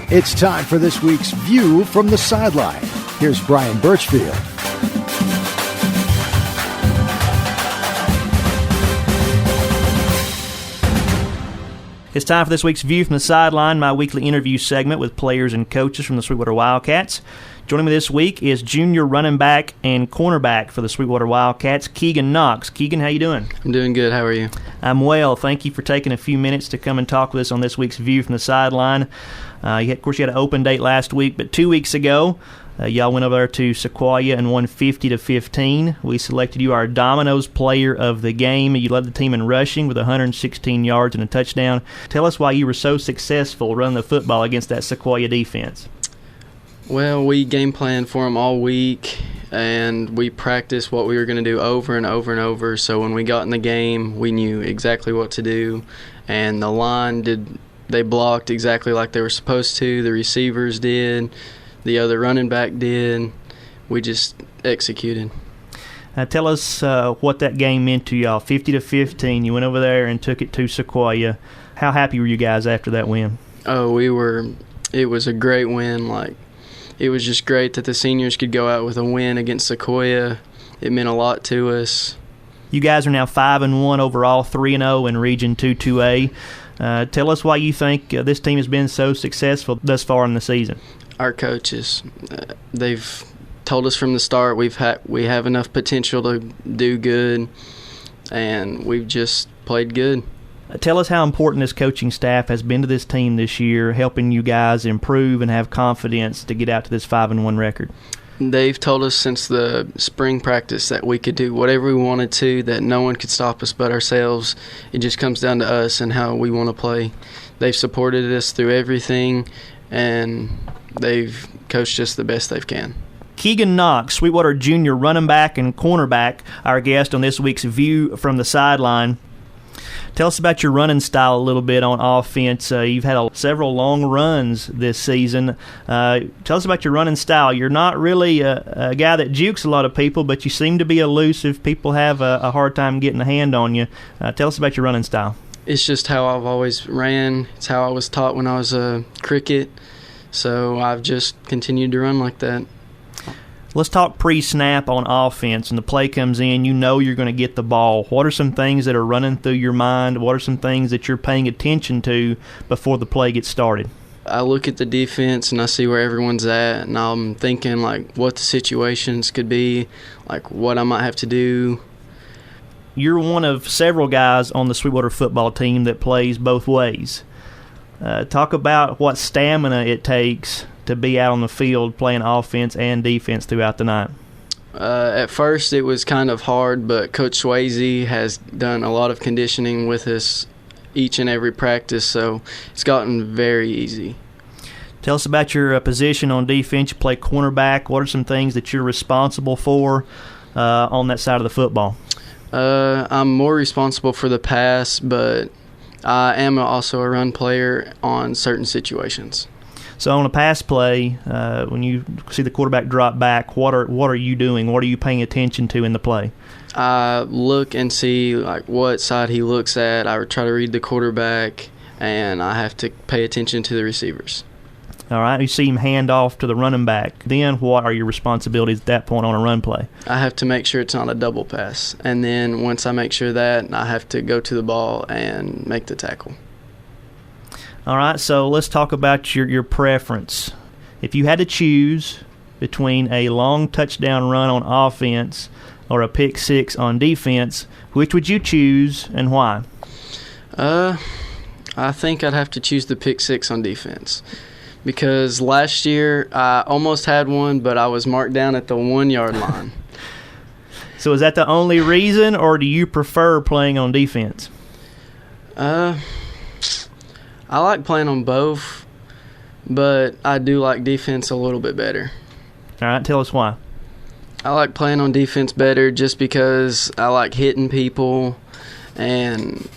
It's time for this week's View from the Sideline. Here's Bryan Burchfield. It's time for this week's View from the Sideline, my weekly interview segment with players and coaches from the Sweetwater Wildcats. Joining me this week is junior running back and cornerback for the Sweetwater Wildcats, Keegan Knox. Keegan, how you doing? I'm doing good. How are you? I'm well. Thank you for taking a few minutes to come and talk with us on this week's View from the Sideline. Of course, you had an open date last week, but 2 weeks ago, y'all went over there to Sequoia and won 50-15. We selected you our Dominos Player of the game. You led the team in rushing with 116 yards and a touchdown. Tell us why you were so successful running the football against that Sequoia defense. Well, we game planned for them all week, and we practiced what we were going to do over and over and over. So when we got in the game, we knew exactly what to do, and the line they blocked exactly like they were supposed to. The receivers did. The other running back did. We just executed. Tell us what that game meant to y'all. 50-15. You went over there and took it to Sequoia. How happy were you guys after that win? Oh, it was a great win. It was just great that the seniors could go out with a win against Sequoia. It meant a lot to us. You guys are now 5-1 overall, 3-0 in Region 2-2A. Tell us why you think this team has been so successful thus far in the season. Our coaches, they've told us from the start we have enough potential to do good, and we've just played good. Tell us how important this coaching staff has been to this team this year, helping you guys improve and have confidence to get out to this 5-1 record. They've told us since the spring practice that we could do whatever we wanted to, that no one could stop us but ourselves. It just comes down to us and how we want to play. They've supported us through everything, and they've coached us the best they can. Keegan Knox, Sweetwater junior running back and cornerback, our guest on this week's View from the Sideline. Tell us about your running style a little bit on offense. You've had several long runs this season. Tell us about your running style. You're not really a guy that jukes a lot of people, but you seem to be elusive. People have a hard time getting a hand on you. Tell us about your running style. It's just how I've always ran. It's how I was taught when I was a cricket. So I've just continued to run like that. Let's talk pre-snap on offense. When the play comes in, you know you're going to get the ball. What are some things that are running through your mind? What are some things that you're paying attention to before the play gets started? I look at the defense and I see where everyone's at, and I'm thinking what the situations could be, what I might have to do. You're one of several guys on the Sweetwater football team that plays both ways. Talk about what stamina it takes to be out on the field playing offense and defense throughout the night. At first it was kind of hard, but Coach Swayze has done a lot of conditioning with us each and every practice, so it's gotten very easy. Tell us about your position on defense. You play cornerback. What are some things that you're responsible for on that side of the football? I'm more responsible for the pass, but I am also a run player on certain situations. So on a pass play, when you see the quarterback drop back, what are you doing? What are you paying attention to in the play? I look and see what side he looks at. I try to read the quarterback, and I have to pay attention to the receivers. All right, you see him hand off to the running back. Then what are your responsibilities at that point on a run play? I have to make sure it's not a double pass. And then once I make sure that, I have to go to the ball and make the tackle. All right, so let's talk about your preference. If you had to choose between a long touchdown run on offense or a pick six on defense, which would you choose and why? I think I'd have to choose the pick six on defense. Because last year I almost had one, but I was marked down at the 1 yard line. So is that the only reason, or do you prefer playing on defense? I like playing on both, but I do like defense a little bit better. All right, tell us why. I like playing on defense better just because I like hitting people, and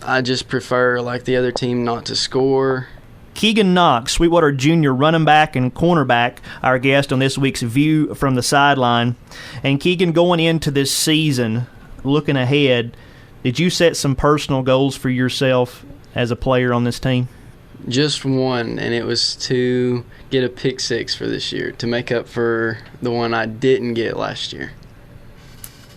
I just prefer the other team not to score. Keegan Knox, Sweetwater junior running back and cornerback, our guest on this week's View from the Sideline. And Keegan, going into this season, looking ahead, did you set some personal goals for yourself as a player on this team? Just one, and it was to get a pick six for this year to make up for the one I didn't get last year.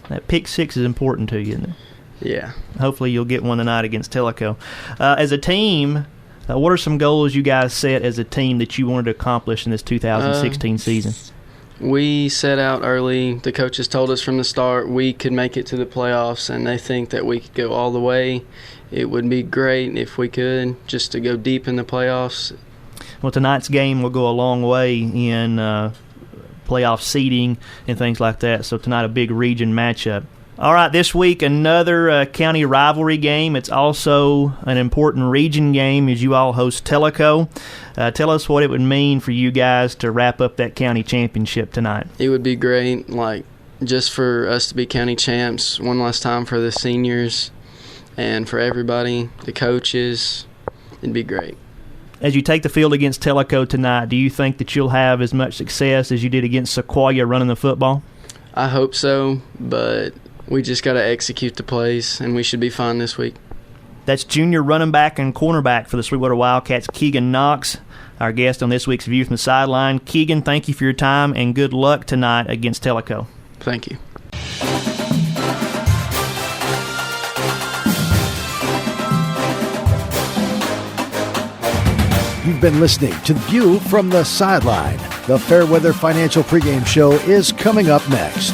That pick six is important to you, isn't it? Yeah. Hopefully you'll get one tonight against Tellico. As a team, what are some goals you guys set as a team that you wanted to accomplish in this 2016 season? We set out early. The coaches told us from the start we could make it to the playoffs, and they think that we could go all the way. It would be great if we could, just to go deep in the playoffs. Well, tonight's game will go a long way in playoff seeding and things like that. So tonight, a big region matchup. All right, this week, another county rivalry game. It's also an important region game as you all host Tellico. Tell us what it would mean for you guys to wrap up that county championship tonight. It would be great, just for us to be county champs one last time for the seniors and for everybody, the coaches. It'd be great. As you take the field against Tellico tonight, do you think that you'll have as much success as you did against Sequoia running the football? I hope so, but we just got to execute the plays, and we should be fine this week. That's junior running back and cornerback for the Sweetwater Wildcats, Keegan Knox, our guest on this week's View from the Sideline. Keegan, thank you for your time, and good luck tonight against Tellico. Thank you. You've been listening to View from the Sideline. The Fairweather Financial pregame show is coming up next.